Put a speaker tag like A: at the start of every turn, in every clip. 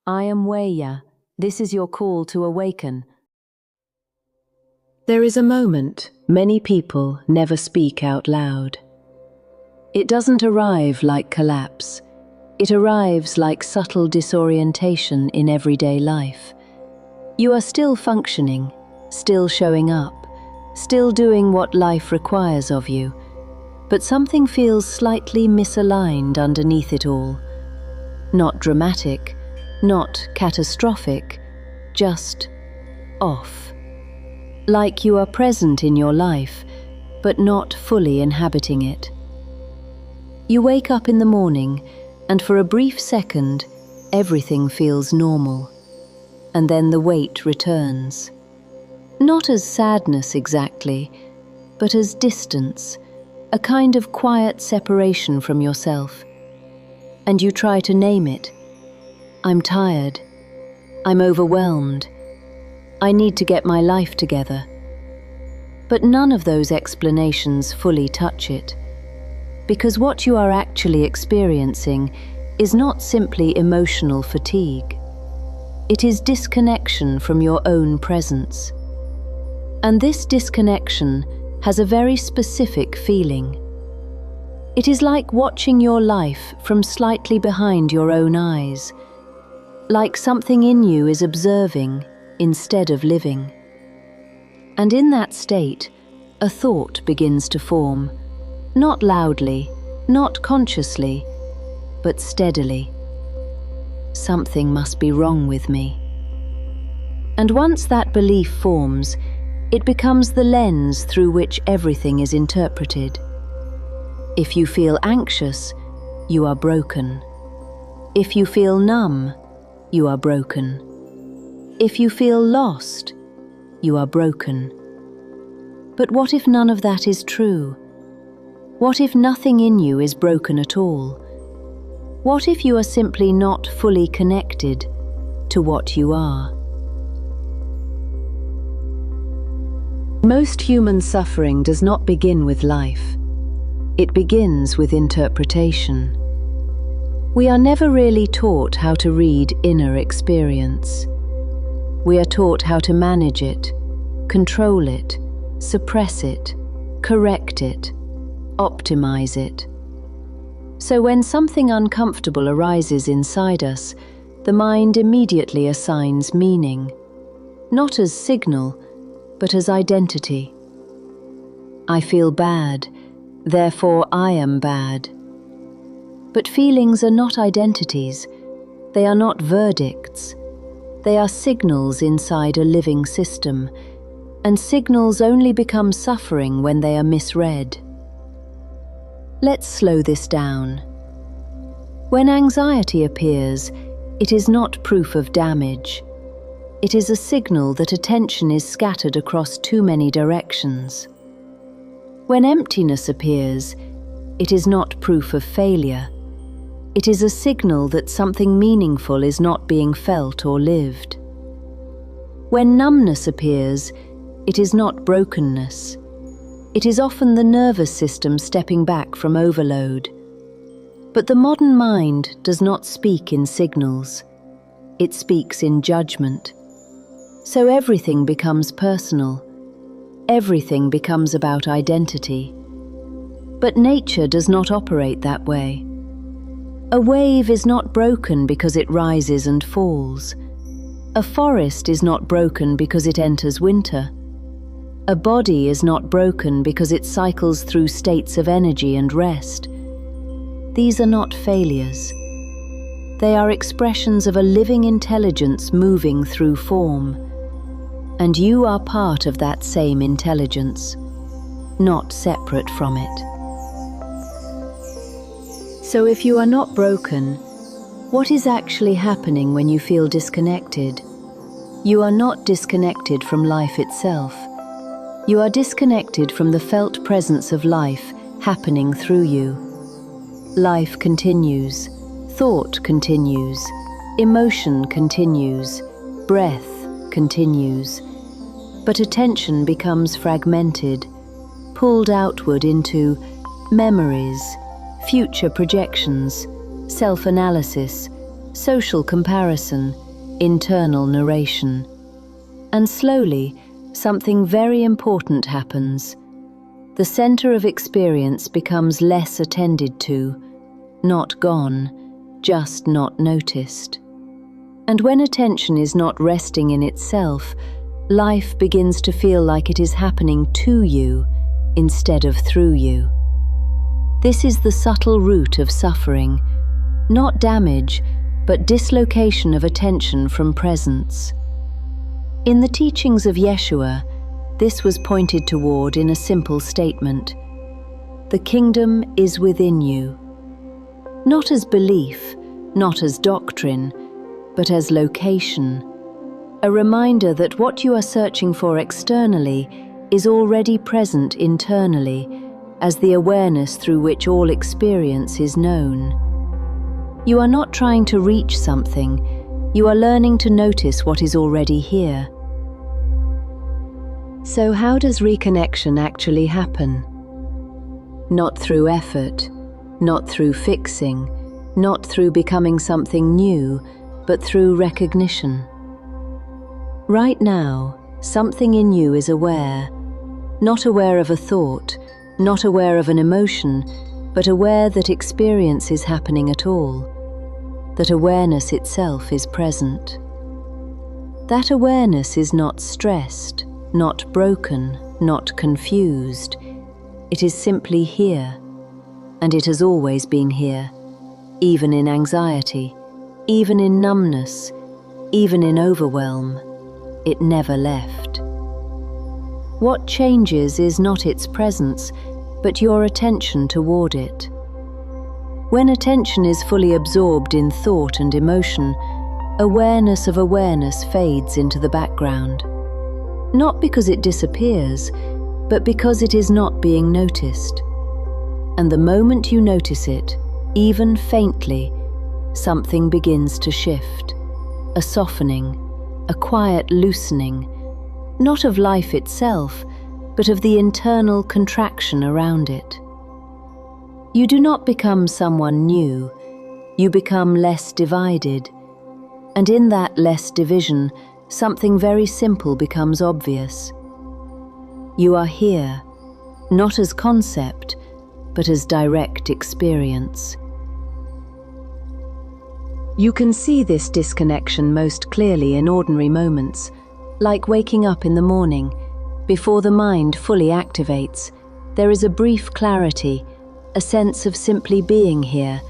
A: I am Waya. This is your call to awaken.
B: There is a moment many people never speak out loud. It doesn't arrive like collapse. It arrives like subtle disorientation in everyday life. You are still functioning, still showing up, still doing what life requires of you, but something feels slightly misaligned underneath it all. Not dramatic, not catastrophic, just off. Like you are present in your life, but not fully inhabiting it. You wake up in the morning, and for a brief second, everything feels normal. And then the weight returns. Not as sadness exactly, but as distance, a kind of quiet separation from yourself. And you try to name it. I'm tired. I'm overwhelmed. I need to get my life together. But none of those explanations fully touch it, because what you are actually experiencing is not simply emotional fatigue. It is disconnection from your own presence. And this disconnection has a very specific feeling. It is like watching your life from slightly behind your own eyes, like something in you is observing instead of living. And in that state, a thought begins to form, not loudly, not consciously, but steadily. Something must be wrong with me. And once that belief forms, it becomes the lens through which everything is interpreted. If you feel anxious, you are broken. If you feel numb, you are broken. If you feel lost, you are broken. But what if none of that is true? What if nothing in you is broken at all? What if you are simply not fully connected to what you are? Most human suffering does not begin with life. It begins with interpretation. We are never really taught how to read inner experience. We are taught how to manage it, control it, suppress it, correct it, optimize it. So when something uncomfortable arises inside us, the mind immediately assigns meaning, not as signal, but as identity. I feel bad, therefore I am bad. But feelings are not identities. They are not verdicts. They are signals inside a living system, and signals only become suffering when they are misread. Let's slow this down. When anxiety appears, it is not proof of damage. It is a signal that attention is scattered across too many directions. When emptiness appears, it is not proof of failure. It is a signal that something meaningful is not being felt or lived. When numbness appears, it is not brokenness. It is often the nervous system stepping back from overload. But the modern mind does not speak in signals. It speaks in judgment. So everything becomes personal. Everything becomes about identity. But nature does not operate that way. A wave is not broken because it rises and falls. A forest is not broken because it enters winter. A body is not broken because it cycles through states of energy and rest. These are not failures. They are expressions of a living intelligence moving through form. And you are part of that same intelligence, not separate from it. So if you are not broken, what is actually happening when you feel disconnected? You are not disconnected from life itself. You are disconnected from the felt presence of life happening through you. Life continues, thought continues, emotion continues, breath continues. But attention becomes fragmented, pulled outward into memories, future projections, self-analysis, social comparison, internal narration. And slowly, something very important happens. The center of experience becomes less attended to, not gone, just not noticed. And when attention is not resting in itself, life begins to feel like it is happening to you instead of through you. This is the subtle root of suffering, not damage, but dislocation of attention from presence. In the teachings of Yeshua, this was pointed toward in a simple statement: the kingdom is within you. Not as belief, not as doctrine, but as location. A reminder that what you are searching for externally is already present internally, as the awareness through which all experience is known. You are not trying to reach something, you are learning to notice what is already here. So how does reconnection actually happen? Not through effort, not through fixing, not through becoming something new, but through recognition. Right now, something in you is aware, not aware of a thought, not aware of an emotion, but aware that experience is happening at all, that awareness itself is present. That awareness is not stressed, not broken, not confused. It is simply here, and it has always been here, even in anxiety, even in numbness, even in overwhelm. It never left. What changes is not its presence, but your attention toward it. When attention is fully absorbed in thought and emotion, awareness of awareness fades into the background. Not because it disappears, but because it is not being noticed. And the moment you notice it, even faintly, something begins to shift. A softening, a quiet loosening, not of life itself, but of the internal contraction around it. You do not become someone new, you become less divided, and in that less division, something very simple becomes obvious. You are here, not as concept, but as direct experience. You can see this disconnection most clearly in ordinary moments, like waking up in the morning. Before the mind fully activates, there is a brief clarity, a sense of simply being here,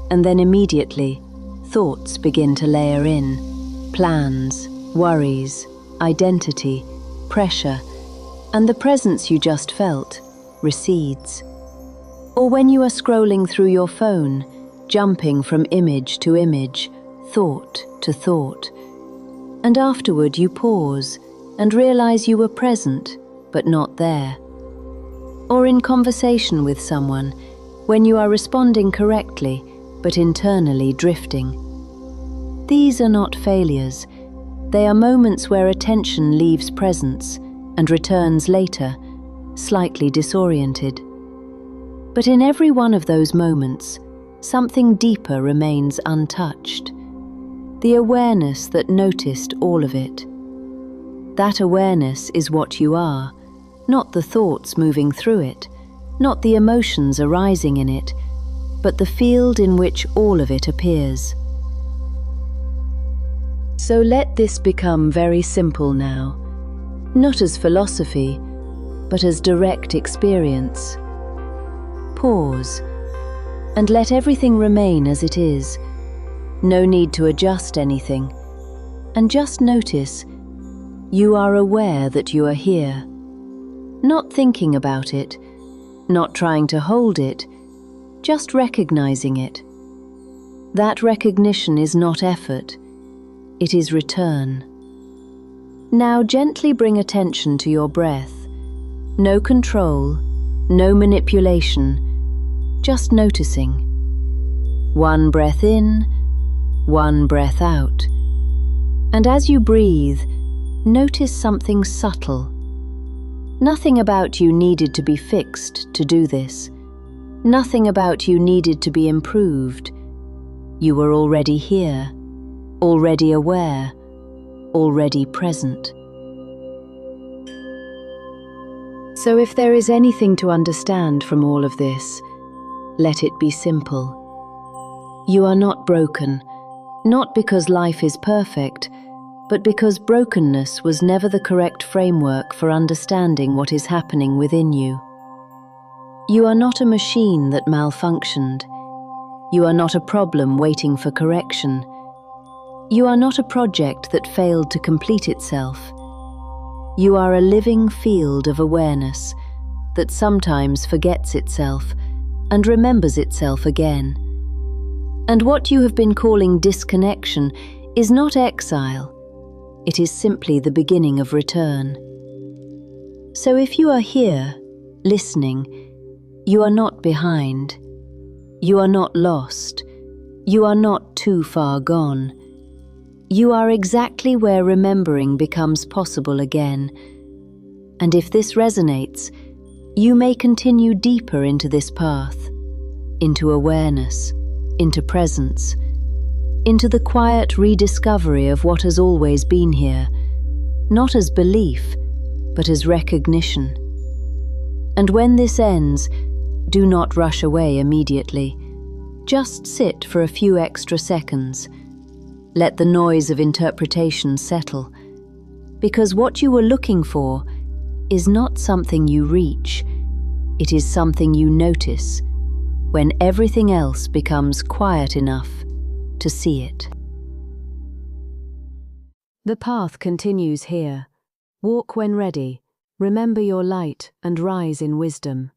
B: and then immediately, thoughts begin to layer in. Plans, worries, identity, pressure, and the presence you just felt recedes. Or when you are scrolling through your phone, jumping from image to image, thought to thought, and afterward you pause and realize you were present, but not there. Or in conversation with someone, when you are responding correctly, but internally drifting. These are not failures. They are moments where attention leaves presence and returns later, slightly disoriented. But in every one of those moments, something deeper remains untouched. The awareness that noticed all of it. That awareness is what you are, not the thoughts moving through it, not the emotions arising in it, but the field in which all of it appears. So let this become very simple now, not as philosophy, but as direct experience. Pause, and let everything remain as it is. No need to adjust anything, and just notice you are aware that you are here, not thinking about it, not trying to hold it, just recognizing it. That recognition is not effort, it is return. Now gently bring attention to your breath. No control, no manipulation, just noticing. One breath in, one breath out. And as you breathe, notice something subtle. Nothing about you needed to be fixed to do this. Nothing about you needed to be improved. You were already here, already aware, already present. So if there is anything to understand from all of this, let it be simple. You are not broken, not because life is perfect, but because brokenness was never the correct framework for understanding what is happening within you. You are not a machine that malfunctioned. You are not a problem waiting for correction. You are not a project that failed to complete itself. You are a living field of awareness that sometimes forgets itself and remembers itself again. And what you have been calling disconnection is not exile. It is simply the beginning of return. So if you are here, listening, you are not behind. You are not lost. You are not too far gone. You are exactly where remembering becomes possible again. And if this resonates, you may continue deeper into this path, into awareness, into presence, into the quiet rediscovery of what has always been here, not as belief, but as recognition. And when this ends, do not rush away immediately. Just sit for a few extra seconds. Let the noise of interpretation settle, because what you were looking for is not something you reach, it is something you notice when everything else becomes quiet enough to see it.
A: The path continues here. Walk when ready, remember your light and rise in wisdom.